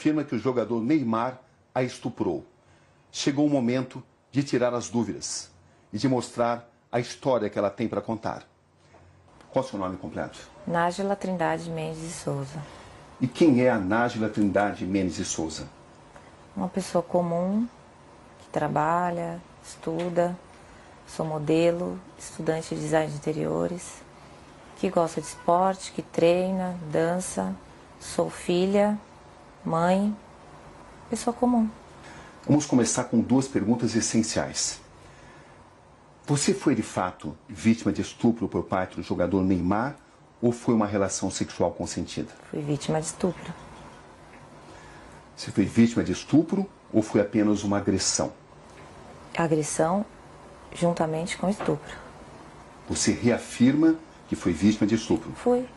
afirma que o jogador Neymar a estuprou. Chegou o momento de tirar as dúvidas e de mostrar a história que ela tem para contar. Qual é o seu nome completo? Nájila Trindade Mendes de Souza. E quem é a Nájila Trindade Mendes de Souza? Uma pessoa comum, que trabalha, estuda, sou modelo, estudante de design de interiores, que gosta de esporte, que treina, dança, sou filha, mãe, pessoa comum. Vamos começar com duas perguntas essenciais. Você foi de fato vítima de estupro por parte do jogador Neymar ou foi uma relação sexual consentida? Fui vítima de estupro. Você foi vítima de estupro ou foi apenas uma agressão? Agressão juntamente com estupro. Você reafirma que foi vítima de estupro? Fui.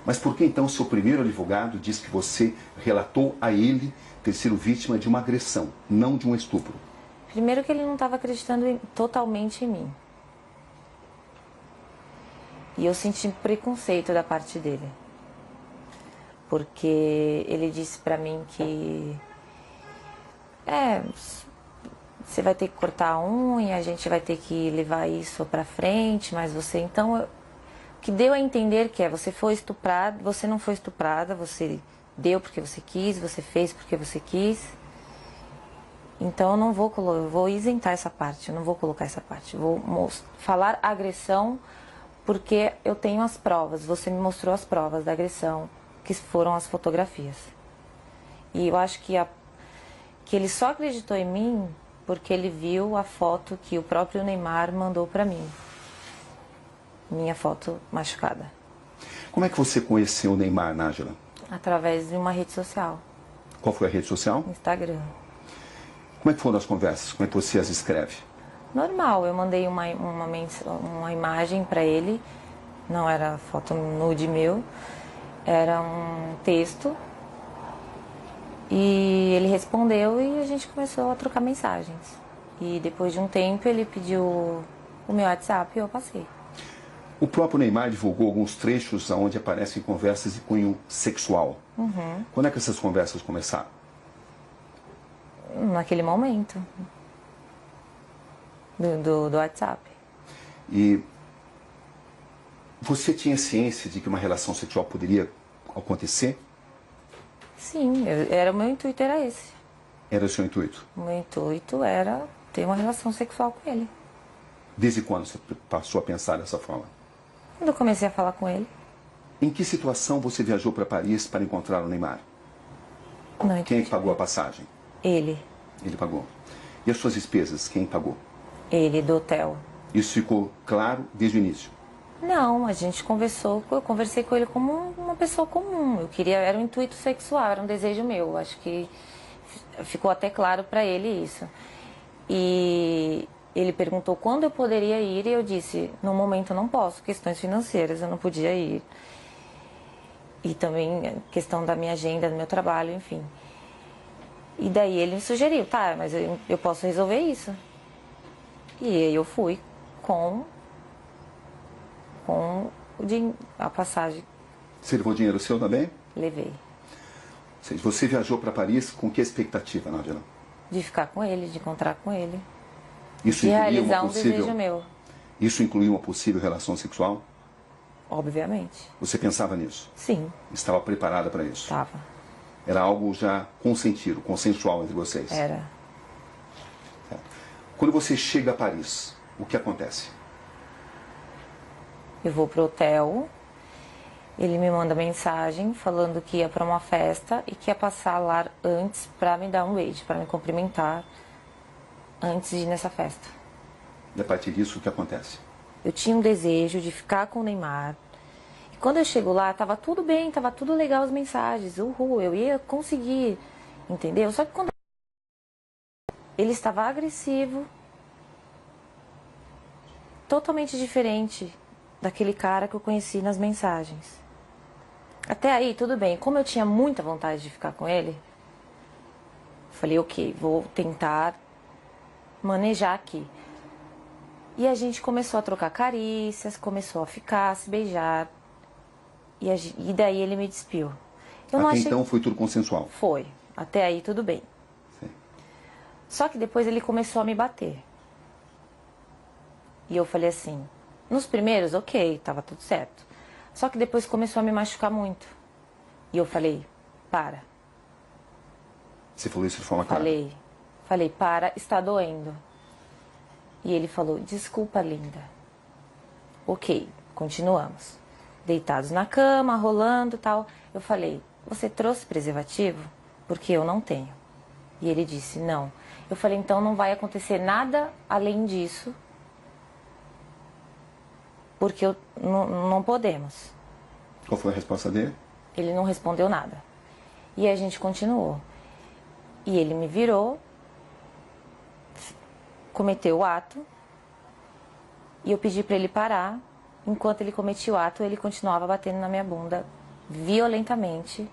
Mas por que então seu primeiro advogado diz que você relatou a ele ter sido vítima de uma agressão, não de um estupro? Primeiro que ele não estava acreditando totalmente em mim. E eu senti preconceito da parte dele. Porque ele disse pra mim que... você vai ter que cortar a unha, a gente vai ter que levar isso pra frente, mas você... Então, o que deu a entender que você foi estuprada, você não foi estuprada, você deu porque você quis, você fez porque você quis. Então, eu não vou eu vou isentar essa parte, eu não vou colocar essa parte. Eu vou falar agressão porque eu tenho as provas, você me mostrou as provas da agressão, que foram as fotografias. E eu acho que ele só acreditou em mim porque ele viu a foto que o próprio Neymar mandou pra mim. Minha foto machucada. Como é que você conheceu o Neymar, Nájila? Através de uma rede social. Qual foi a rede social? Instagram. Como é que foram as conversas? Como é que você as escreve? Normal, eu mandei uma imagem pra ele, não era foto nude meu, era um texto. E ele respondeu e a gente começou a trocar mensagens. E depois de um tempo ele pediu o meu WhatsApp e eu passei. O próprio Neymar divulgou alguns trechos onde aparecem conversas de cunho sexual. Uhum. Quando é que essas conversas começaram? Naquele momento. Do WhatsApp. E você tinha ciência de que uma relação sexual poderia acontecer? Sim, o meu intuito era esse. Era o seu intuito? O meu intuito era ter uma relação sexual com ele. Desde quando você passou a pensar dessa forma? Quando eu comecei a falar com ele. Em que situação você viajou para Paris para encontrar o Neymar? Não, quem é que pagou a passagem? Ele. Ele pagou. E as suas despesas, quem pagou? Ele, do hotel. Isso ficou claro desde o início? Não, a gente conversou, eu conversei com ele como uma pessoa comum. Eu queria, era um intuito sexual, era um desejo meu. Acho que ficou até claro para ele isso. E ele perguntou quando eu poderia ir e eu disse, no momento eu não posso, questões financeiras, eu não podia ir. E também questão da minha agenda, do meu trabalho, enfim. E daí ele me sugeriu, tá, mas eu posso resolver isso. E aí eu fui com a passagem. Você levou dinheiro seu também? Levei. Você viajou para Paris com que expectativa, Nájila? De ficar com ele, de encontrar com ele. Isso de incluía realizar uma possível... desejo meu. Isso incluía uma possível relação sexual? Obviamente. Você pensava nisso? Sim. Estava preparada para isso? Estava. Era algo já consentido, consensual entre vocês? Era. Quando você chega a Paris, o que acontece? Eu vou pro hotel, ele me manda mensagem falando que ia para uma festa e que ia passar lá antes para me dar um beijo, para me cumprimentar antes de ir nessa festa. E a partir disso, o que acontece? Eu tinha um desejo de ficar com o Neymar. E quando eu chego lá, tava tudo bem, tava tudo legal as mensagens. Uhul, eu ia conseguir, entendeu? Só que quando ele estava agressivo, totalmente diferente daquele cara que eu conheci nas mensagens. Até aí, tudo bem. Como eu tinha muita vontade de ficar com ele, falei, ok, vou tentar manejar aqui. E a gente começou a trocar carícias, começou a ficar, a se beijar. E daí ele me despiu. Eu não Até achei... então foi tudo consensual? Foi. Até aí tudo bem. Sim. Só que depois ele começou a me bater. E eu falei assim, nos primeiros, ok, tava tudo certo. Só que depois começou a me machucar muito. E eu falei, para. Você falou isso de forma clara? Falei, para, está doendo. E ele falou, desculpa, linda. Ok, continuamos. Deitados na cama, rolando e tal. Eu falei, você trouxe preservativo? Porque eu não tenho. E ele disse, não. Eu falei, então não vai acontecer nada além disso. Porque não podemos. Qual foi a resposta dele? Ele não respondeu nada. E a gente continuou. E ele me virou, cometeu o ato, e eu pedi para ele parar. Enquanto ele cometia o ato, ele continuava batendo na minha bunda violentamente.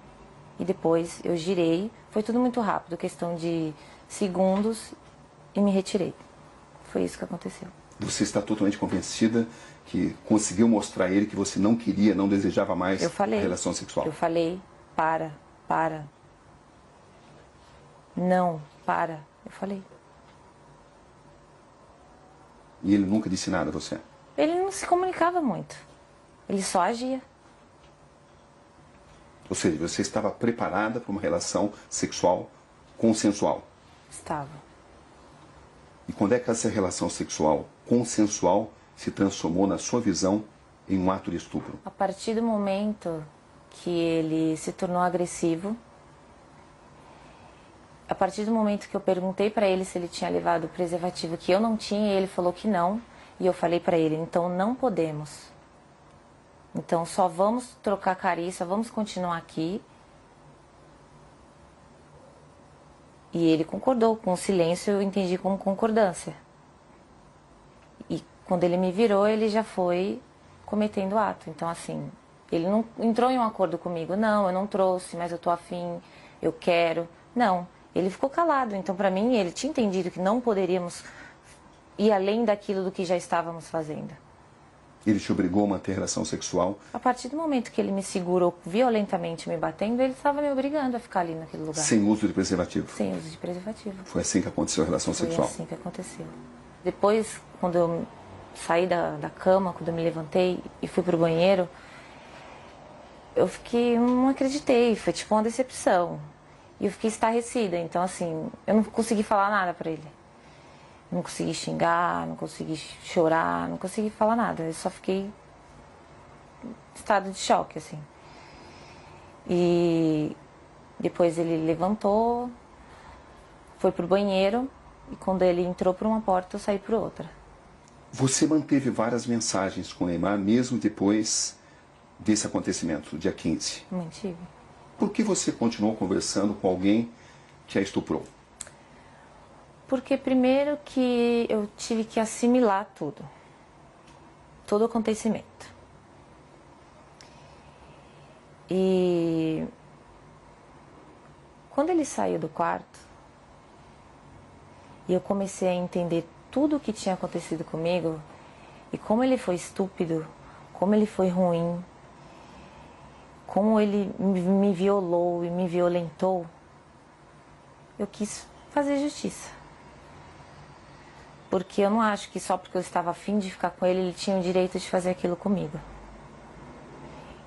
E depois eu girei. Foi tudo muito rápido, questão de segundos, e me retirei. Foi isso que aconteceu. Você está totalmente convencida que conseguiu mostrar a ele que você não queria, não desejava mais a relação sexual? Eu falei, para. Não, para. Eu falei. E ele nunca disse nada a você? Ele não se comunicava muito. Ele só agia. Ou seja, você estava preparada para uma relação sexual consensual? Estava. E quando é que essa relação sexual consensual se transformou, na sua visão, em um ato de estupro? A partir do momento que ele se tornou agressivo, a partir do momento que eu perguntei para ele se ele tinha levado o preservativo, que eu não tinha, e ele falou que não, e eu falei para ele, então não podemos. Então só vamos trocar carinho, só vamos continuar aqui. E ele concordou, com o silêncio eu entendi como concordância. E quando ele me virou, ele já foi cometendo o ato. Então assim, ele não entrou em um acordo comigo, não, eu não trouxe, mas eu tô afim, eu quero. Não, ele ficou calado. Então para mim, ele tinha entendido que não poderíamos ir além daquilo do que já estávamos fazendo. Ele te obrigou a manter relação sexual? A partir do momento que ele me segurou violentamente me batendo, ele estava me obrigando a ficar ali naquele lugar. Sem uso de preservativo? Sem uso de preservativo. Foi assim que aconteceu a relação sexual? Foi assim que aconteceu. Depois, quando eu saí da cama, quando eu me levantei e fui pro banheiro, eu fiquei, não acreditei, foi tipo uma decepção. E eu fiquei estarrecida, então assim, eu não consegui falar nada pra ele. Não consegui xingar, não consegui chorar, não consegui falar nada. Eu só fiquei em estado de choque, assim. E depois ele levantou, foi pro banheiro, e quando ele entrou por uma porta, eu saí por outra. Você manteve várias mensagens com o Neymar, mesmo depois desse acontecimento, dia 15? Mantive. Por que você continuou conversando com alguém que a estuprou? Porque primeiro que eu tive que assimilar tudo. Todo o acontecimento. E quando ele saiu do quarto, e eu comecei a entender tudo o que tinha acontecido comigo, e como ele foi estúpido, como ele foi ruim, como ele me violou e me violentou, eu quis fazer justiça. Porque eu não acho que só porque eu estava afim de ficar com ele, ele tinha o direito de fazer aquilo comigo.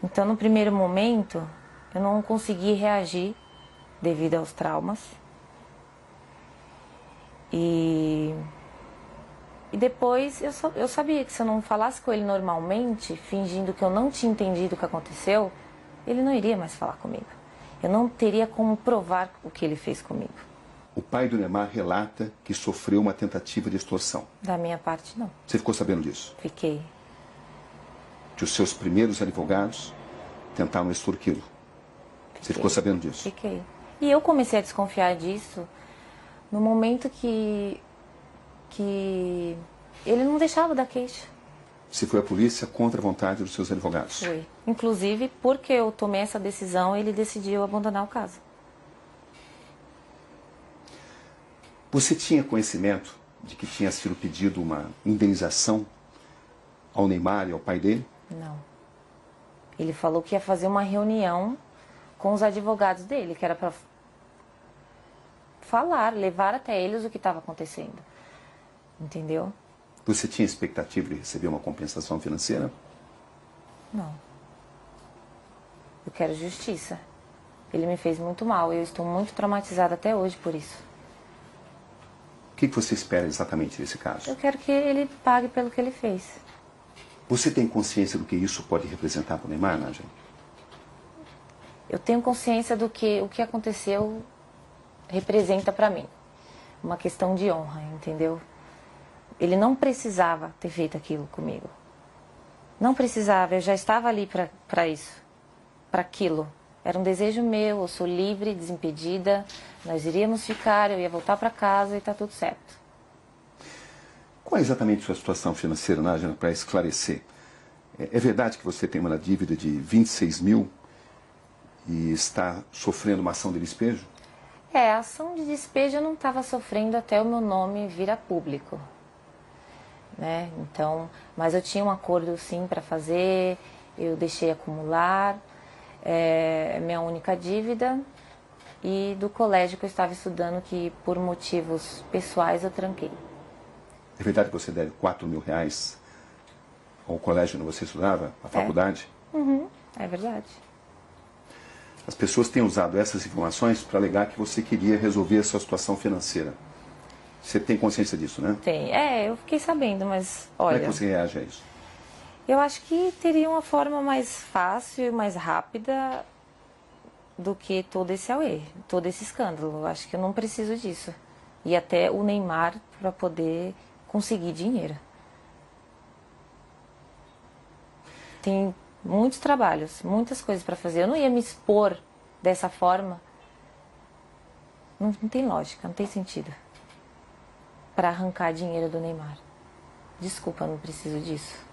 Então, no primeiro momento, eu não consegui reagir devido aos traumas. E depois eu sabia que se eu não falasse com ele normalmente, fingindo que eu não tinha entendido o que aconteceu, ele não iria mais falar comigo. Eu não teria como provar o que ele fez comigo. O pai do Neymar relata que sofreu uma tentativa de extorsão. Da minha parte, não. Você ficou sabendo disso? Fiquei. Que os seus primeiros advogados tentaram extorquí-lo. Você ficou sabendo disso? Fiquei. E eu comecei a desconfiar disso no momento que ele não deixava dar queixa. Você foi à polícia contra a vontade dos seus advogados? Foi. Inclusive, porque eu tomei essa decisão, ele decidiu abandonar o caso. Você tinha conhecimento de que tinha sido pedido uma indenização ao Neymar e ao pai dele? Não. Ele falou que ia fazer uma reunião com os advogados dele, que era para falar, levar até eles o que estava acontecendo. Entendeu? Você tinha expectativa de receber uma compensação financeira? Não. Eu quero justiça. Ele me fez muito mal. Eu estou muito traumatizada até hoje por isso. O que você espera exatamente desse caso? Eu quero que ele pague pelo que ele fez. Você tem consciência do que isso pode representar para o Neymar, Nádia? Eu tenho consciência do que o que aconteceu representa para mim. Uma questão de honra, entendeu? Ele não precisava ter feito aquilo comigo. Não precisava, eu já estava ali para isso, para aquilo. Era um desejo meu, eu sou livre, desimpedida, nós iríamos ficar, eu ia voltar para casa e está tudo certo. Qual é exatamente a sua situação financeira, Nádia, para esclarecer? É verdade que você tem uma dívida de 26 mil e está sofrendo uma ação de despejo? A ação de despejo eu não estava sofrendo até o meu nome vir a público. Né? Então, mas eu tinha um acordo sim para fazer, eu deixei acumular, é minha única dívida, e do colégio que eu estava estudando, que por motivos pessoais eu tranquei. É verdade que você deve 4 mil reais ao colégio onde você estudava, à faculdade? É verdade. As pessoas têm usado essas informações para alegar que você queria resolver a sua situação financeira. Você tem consciência disso, né? Tem. Eu fiquei sabendo, mas Como é olha, que você reage a isso? eu acho que teria uma forma mais fácil e mais rápida do que todo esse auê, todo esse escândalo. Eu acho que eu não preciso disso. E até o Neymar para poder conseguir dinheiro. Tem muitos trabalhos, muitas coisas para fazer. Eu não ia me expor dessa forma. Não tem lógica, não tem sentido. Para arrancar dinheiro do Neymar. Desculpa, eu não preciso disso.